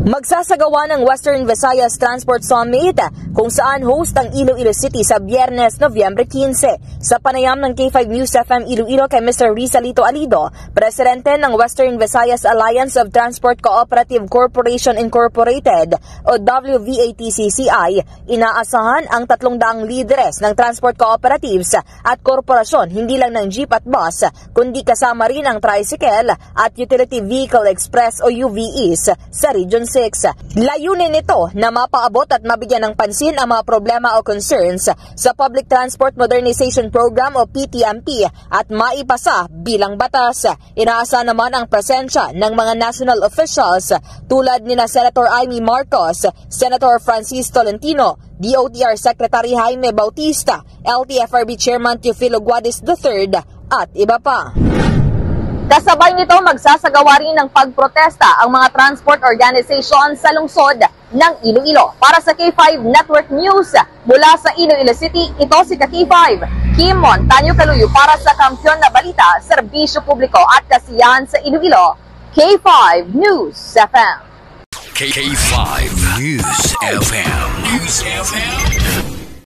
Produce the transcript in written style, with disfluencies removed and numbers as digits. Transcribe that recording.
Magsasagawa ng Western Visayas Transport Summit kung saan host ang Iloilo City sa Biyernes, Nobyembre 15. Sa panayam ng K5 News FM Iloilo kay Mr. Rizalito Alido, Presidente ng Western Visayas Alliance of Transport Cooperative Corporation Incorporated o WVATCCI, inaasahan ang 300 lideres ng transport cooperatives at korporasyon hindi lang ng jeep at bus kundi kasama rin ang tricycle at utility vehicle express o UVEs sa Region 6. Layunin nito na mapaabot at mabigyan ng pansin ang mga problema o concerns sa Public Transport Modernization Program o PTMP at maipasa bilang batas. Inaasa naman ang presensya ng mga national officials tulad nina Senator Amy Marcos, Senator Francis Tolentino, DOTR Secretary Jaime Bautista, LTFRB Chairman Teofilo Guadis III at iba pa. Kasabay nito, magsasagawa rin ng pagprotesta ang mga transport organization sa lungsod ng Iloilo. Para sa K5 Network News, mula sa Iloilo City, ito si K5, Kim Montaño Caluyo para sa Kampiyon na Balita, Serbisyo Publiko at Kasiyahan sa Iloilo, K5 News FM. K5 News FM.